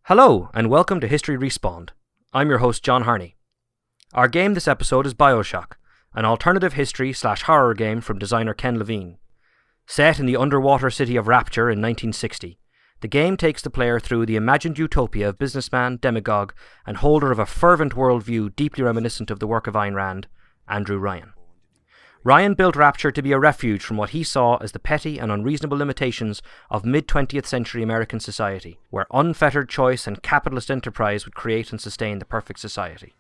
Hello, and welcome to History Respawned. I'm your host, John Harney. Our game this episode is BioShock, an alternative history/horror game from designer Ken Levine. Set in the underwater city of Rapture in 1960, the game takes the player through the imagined utopia of businessman, demagogue, and holder of a fervent worldview deeply reminiscent of the work of Ayn Rand, Andrew Ryan. Ryan built Rapture to be a refuge from what he saw as the petty and unreasonable limitations of mid-20th century American society, where unfettered choice and capitalist enterprise would create and sustain the perfect society.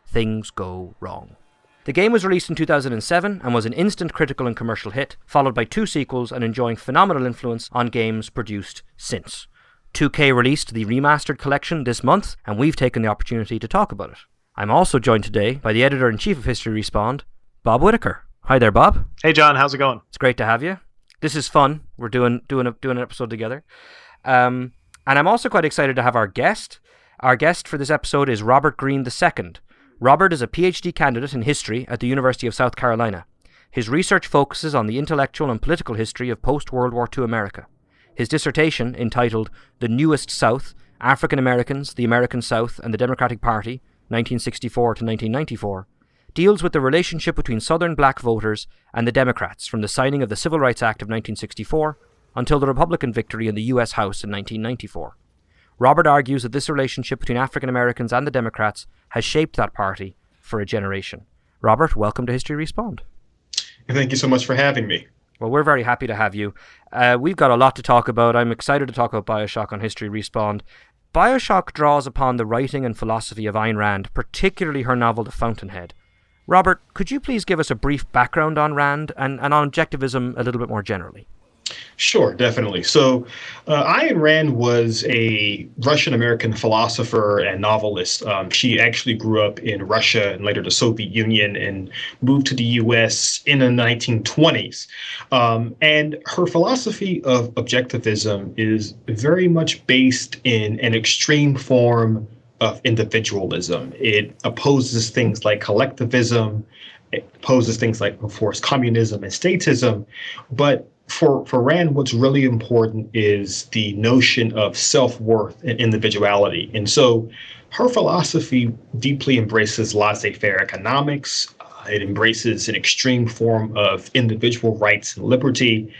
Things go wrong. The game was released in 2007 and was an instant critical and commercial hit, followed by 2 sequels and enjoying phenomenal influence on games produced since. 2K released the remastered collection this month, and we've taken the opportunity to talk about it. I'm also joined today by the editor-in-chief of History Respawned, Bob Whitaker. Hi there, Bob. Hey, John. How's it going? It's great to have you. This is fun. We're doing an episode together. And I'm also quite excited to have our guest. Our guest for this episode is Robert Greene II. Robert is a PhD candidate in history at the University of South Carolina. His research focuses on the intellectual and political history of post-World War II America. His dissertation, entitled The Newest South, African Americans, the American South, and the Democratic Party, 1964 to 1994, deals with the relationship between Southern black voters and the Democrats from the signing of the Civil Rights Act of 1964 until the Republican victory in the U.S. House in 1994. Robert argues that this relationship between African Americans and the Democrats has shaped that party for a generation. Robert, welcome to History Respawned. Thank you so much for having me. Well, we're very happy to have you. We've got a lot to talk about. I'm excited to talk about BioShock on History Respawned. BioShock draws upon the writing and philosophy of Ayn Rand, particularly her novel The Fountainhead. Robert, could you please give us a brief background on Rand and on objectivism a little bit more generally? Sure, definitely. So Ayn Rand was a Russian-American philosopher and novelist. She actually grew up in Russia and later the Soviet Union and moved to the U.S. in the 1920s. And her philosophy of objectivism is very much based in an extreme form of individualism. It opposes things like collectivism. It opposes things like, of course, communism and statism. But for Rand, what's really important is the notion of self-worth and individuality. And so her philosophy deeply embraces laissez-faire economics. It embraces an extreme form of individual rights and liberty.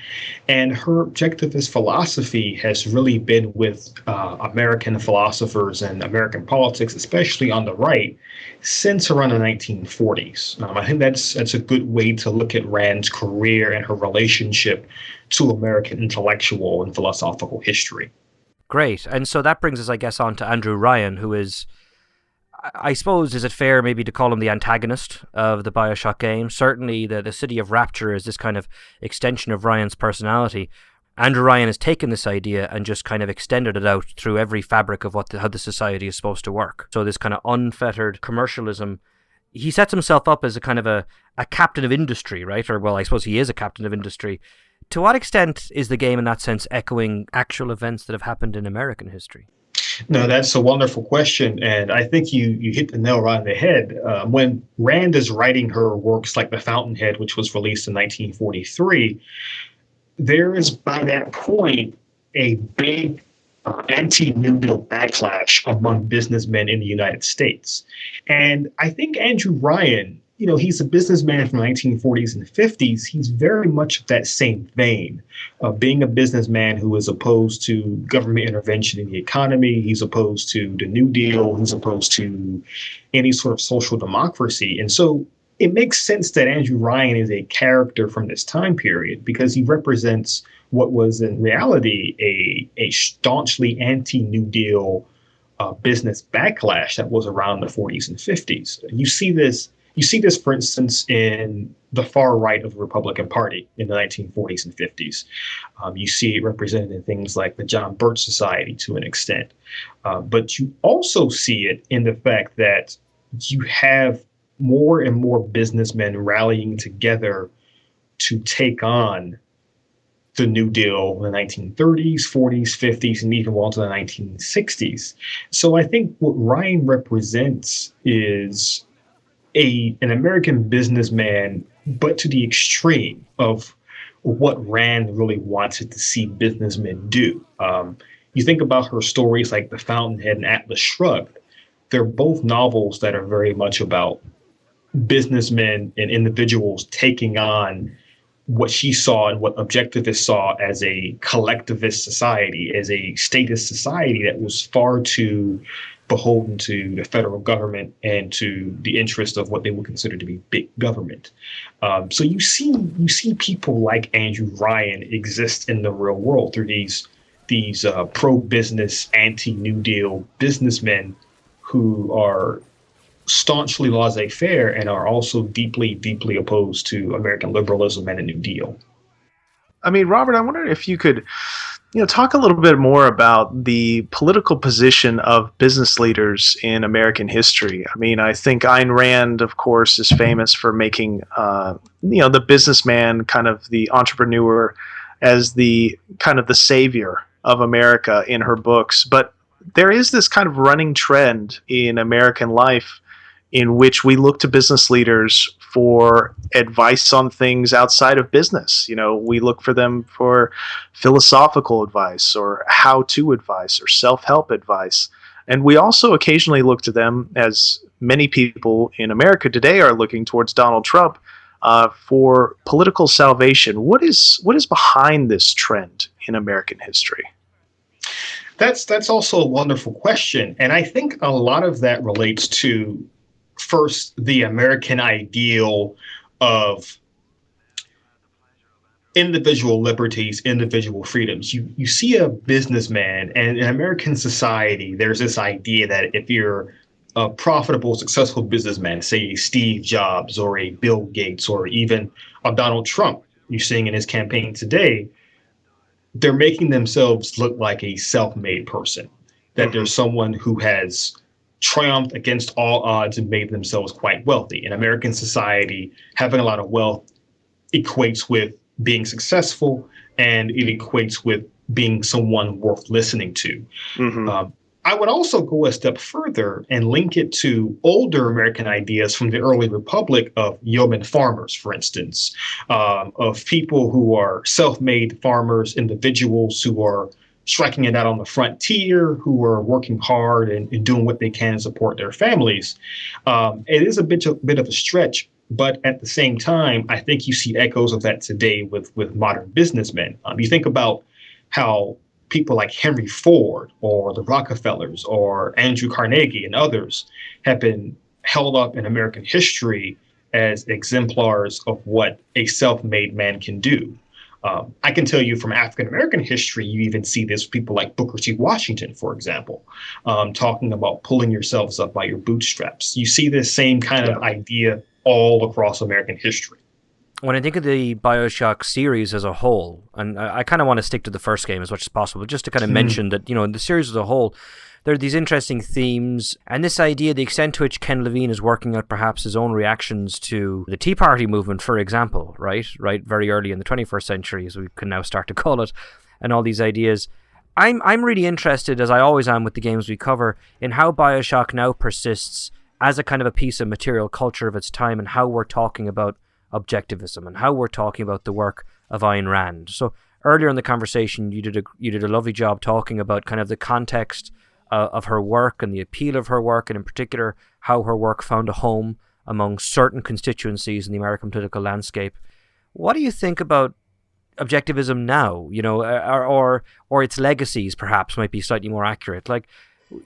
And her objectivist philosophy has really been with American philosophers and American politics, especially on the right, since around the 1940s. I think that's a good way to look at Rand's career and her relationship to American intellectual and philosophical history. Great. And so that brings us, I guess, on to Andrew Ryan, who is, I suppose, is it fair maybe to call him the antagonist of the BioShock game? Certainly the City of Rapture is this kind of extension of Ryan's personality. Andrew Ryan has taken this idea and just kind of extended it out through every fabric of how the society is supposed to work. So this kind of unfettered commercialism, he sets himself up as a kind of a captain of industry, right? Or, well, I suppose he is a captain of industry. To what extent is the game in that sense echoing actual events that have happened in American history? No, that's a wonderful question. And I think you hit the nail right on the head. When Rand is writing her works like The Fountainhead, which was released in 1943, there is by that point a big anti-New Deal backlash among businessmen in the United States. And I think Andrew Ryan, he's a businessman from the 1940s and 50s. He's very much of that same vein of being a businessman who is opposed to government intervention in the economy. He's opposed to the New Deal. He's opposed to any sort of social democracy. And so it makes sense that Andrew Ryan is a character from this time period because he represents what was in reality a staunchly anti-New Deal business backlash that was around the 40s and 50s. You see this, for instance, in the far right of the Republican Party in the 1940s and 50s. You see it represented in things like the John Birch Society to an extent. But you also see it in the fact that you have more and more businessmen rallying together to take on the New Deal in the 1930s, 40s, 50s, and even well into the 1960s. So I think what Ryan represents is an American businessman, but to the extreme of what Rand really wanted to see businessmen do. You think about her stories like The Fountainhead and Atlas Shrugged. They're both novels that are very much about businessmen and individuals taking on what she saw and what objectivists saw as a collectivist society, as a statist society that was far too beholden to the federal government and to the interest of what they would consider to be big government. So you see people like Andrew Ryan exist in the real world through these pro-business, anti-New Deal businessmen who are staunchly laissez-faire and are also deeply, deeply opposed to American liberalism and a New Deal. I mean, Robert, I wonder if you could, talk a little bit more about the political position of business leaders in American history. I mean, I think Ayn Rand, of course, is famous for making, the businessman, kind of the entrepreneur, as the kind of the savior of America in her books. But there is this kind of running trend in American life in which we look to business leaders for advice on things outside of business. We look for them for philosophical advice or how-to advice or self-help advice. And we also occasionally look to them, as many people in America today are looking towards Donald Trump, for political salvation. What is behind this trend in American history? That's also a wonderful question. And I think a lot of that relates to, first, the American ideal of individual liberties, individual freedoms. You see a businessman, and in American society, there's this idea that if you're a profitable, successful businessman, say Steve Jobs or a Bill Gates or even a Donald Trump, you're seeing in his campaign today, they're making themselves look like a self-made person, that there's someone who has triumphed against all odds and made themselves quite wealthy. In American society, having a lot of wealth equates with being successful, and it equates with being someone worth listening to. I would also go a step further and link it to older American ideas from the early republic of yeoman farmers, for instance, of people who are self-made farmers, individuals who are striking it out on the frontier, who are working hard and doing what they can to support their families. It is a bit of a stretch, but at the same time, I think you see echoes of that today with modern businessmen. You think about how people like Henry Ford or the Rockefellers or Andrew Carnegie and others have been held up in American history as exemplars of what a self-made man can do. I can tell you from African-American history, you even see this with people like Booker T. Washington, for example, talking about pulling yourselves up by your bootstraps. You see this same kind of idea all across American history. When I think of the BioShock series as a whole, and I kind of want to stick to the first game as much as possible, just to kind of mention that, in the series as a whole, there are these interesting themes, and this idea, the extent to which Ken Levine is working out perhaps his own reactions to the Tea Party movement, for example, right, very early in the 21st century, as we can now start to call it, and all these ideas. I'm really interested, as I always am with the games we cover, in how BioShock now persists as a kind of a piece of material culture of its time, and how we're talking about objectivism and how we're talking about the work of Ayn Rand. So earlier in the conversation, you did a lovely job talking about kind of the context of her work and the appeal of her work, and in particular how her work found a home among certain constituencies in the American political landscape. What do you think about objectivism now? Or its legacies, perhaps, might be slightly more accurate. Like,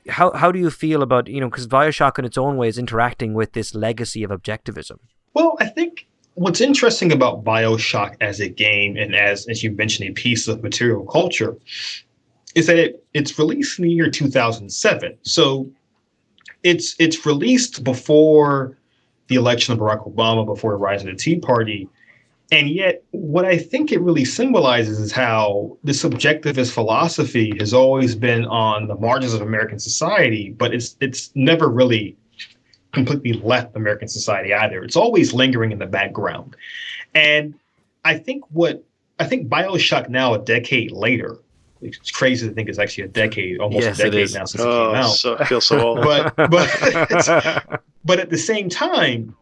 how do you feel about, because BioShock in its own way is interacting with this legacy of objectivism? Well, I think what's interesting about BioShock as a game, and as you mentioned, a piece of material culture, is that it's released in the year 2007. So it's released before the election of Barack Obama, before the rise of the Tea Party. And yet, what I think it really symbolizes is how this objectivist philosophy has always been on the margins of American society, but it's never really completely left American society either. It's always lingering in the background. And I think BioShock now, a decade later, it's crazy to think it's actually almost a decade now since it came out. So, I feel so old. but at the same time,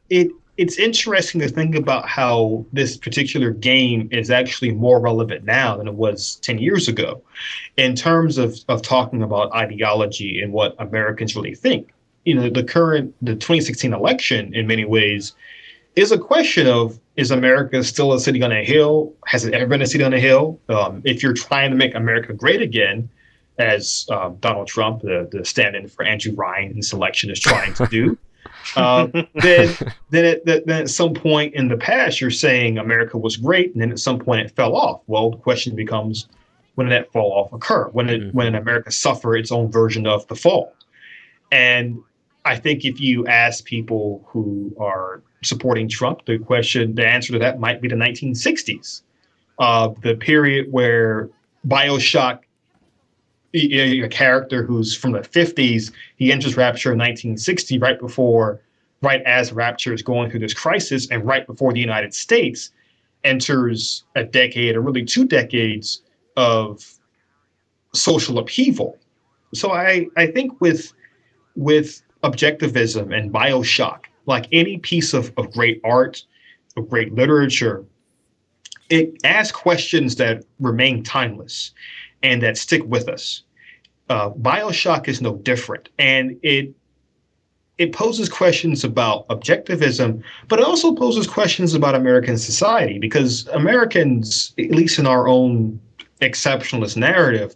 it it's interesting to think about how this particular game is actually more relevant now than it was 10 years ago in terms of talking about ideology and what Americans really think. The 2016 election, in many ways, is a question of, is America still a city on a hill? Has it ever been a city on a hill? If you're trying to make America great again, as Donald Trump, the stand-in for Andrew Ryan in this election, is trying to do, then at some point in the past, you're saying America was great, and then at some point it fell off. Well, the question becomes, when did that fall off occur? When did America suffer its own version of the fall? And I think if you ask people who are supporting Trump, the answer to that might be the 1960s, the period where BioShock, a character who's from the 50s, he enters Rapture in 1960, right as Rapture is going through this crisis, and right before the United States enters a decade, or really 2 decades, of social upheaval. So I think with Objectivism and BioShock, like any piece of great art, of great literature, it asks questions that remain timeless and that stick with us. BioShock is no different, and it poses questions about objectivism, but it also poses questions about American society, because Americans, at least in our own exceptionalist narrative,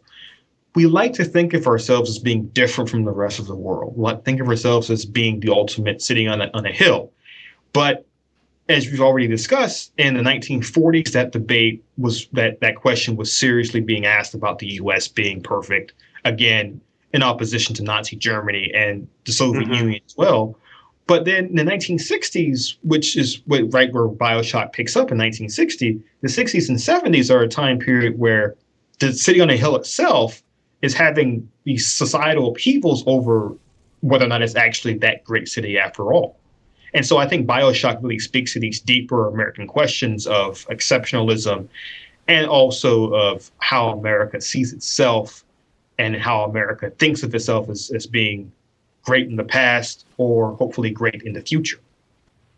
we like to think of ourselves as being different from the rest of the world. We like to think of ourselves as being the ultimate sitting on a hill. But as we've already discussed, in the 1940s, that debate was that question was seriously being asked about the U.S. being perfect, again, in opposition to Nazi Germany and the Soviet Union as well. But then in the 1960s, which is right where BioShock picks up in 1960, the 60s and 70s are a time period where the city on a hill itself is having these societal upheavals over whether or not it's actually that great city after all. And so I think BioShock really speaks to these deeper American questions of exceptionalism, and also of how America sees itself and how America thinks of itself as being great in the past, or hopefully great in the future.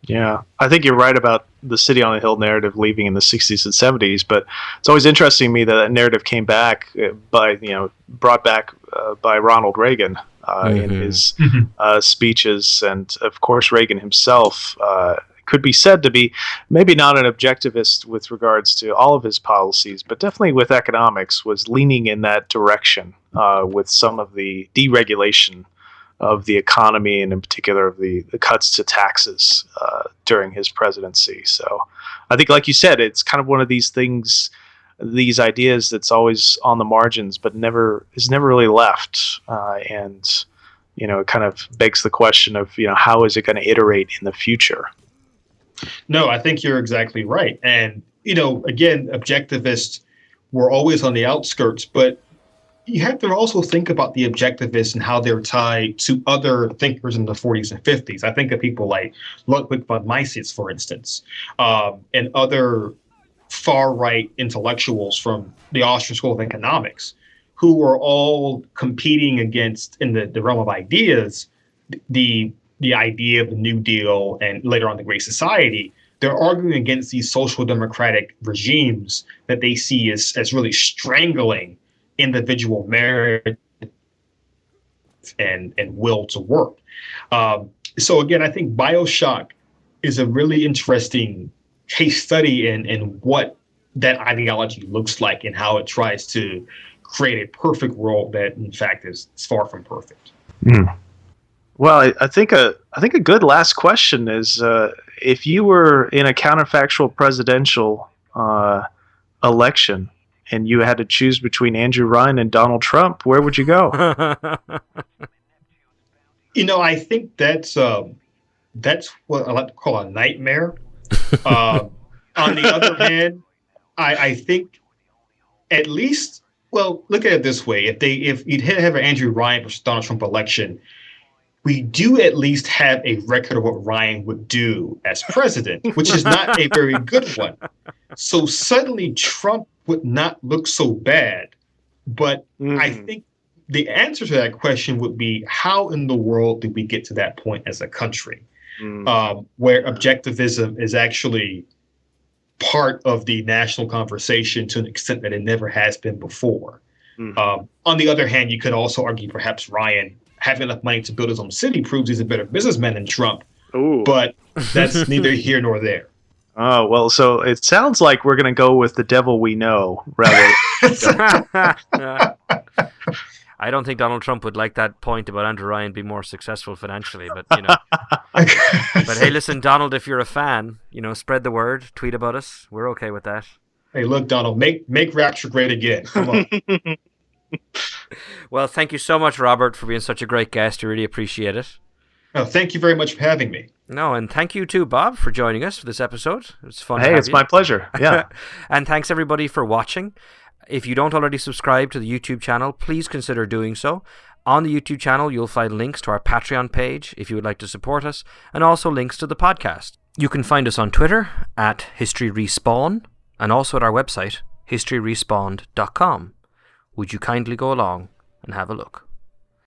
Yeah, I think you're right about the city on the hill narrative leaving in the 60s and 70s, but it's always interesting to me that narrative came back brought back by Ronald Reagan in his speeches. And of course, Reagan himself could be said to be maybe not an objectivist with regards to all of his policies, but definitely with economics was leaning in that direction with some of the deregulation of the economy, and in particular of the cuts to taxes during his presidency. So I think, like you said, it's kind of one of these things, these ideas that's always on the margins, but is never really left. And it kind of begs the question of, how is it going to iterate in the future? No, I think you're exactly right. And, again, objectivists were always on the outskirts, but you have to also think about the objectivists and how they're tied to other thinkers in the 40s and 50s. I think of people like Ludwig von Mises, for instance, and other far-right intellectuals from the Austrian School of Economics, who were all competing against, in the realm of ideas, the idea of the New Deal and later on the Great Society. They're arguing against these social democratic regimes that they see as really strangling individual merit and will to work. So again, I think BioShock is a really interesting case study in what that ideology looks like and how it tries to create a perfect world that, in fact, is far from perfect. Well, I think a good last question is, if you were in a counterfactual presidential election and you had to choose between Andrew Ryan and Donald Trump, where would you go? I think that's what I like to call a nightmare. On the other hand, I think at least, well, look at it this way: if you'd have an Andrew Ryan versus Donald Trump election, we do at least have a record of what Ryan would do as president, which is not a very good one. So suddenly Trump would not look so bad. But I think the answer to that question would be, how in the world did we get to that point as a country? where objectivism is actually part of the national conversation to an extent that it never has been before. On the other hand, you could also argue perhaps Ryan having enough money to build his own city proves he's a better businessman than Trump. Ooh. But that's neither here nor there. Oh, well, so it sounds like we're going to go with the devil we know rather. I don't think Donald Trump would like that point about Andrew Ryan being more successful financially, but you know. But hey, listen, Donald, if you're a fan, you know, spread the word, tweet about us. We're okay with that. Hey, look, Donald, make Rapture great again. Come on. Well, thank you so much, Robert, for being such a great guest. We really appreciate it. Oh, thank you very much for having me. No, and thank you too, Bob, for joining us for this episode. It's fun. Hey, it's my pleasure. Yeah. And thanks everybody for watching. If you don't already subscribe to the YouTube channel, please consider doing so. On the YouTube channel, you'll find links to our Patreon page if you would like to support us, and also links to the podcast. You can find us on Twitter at HistoryRespawn, and also at our website, historyrespawned.com. Would you kindly go along and have a look?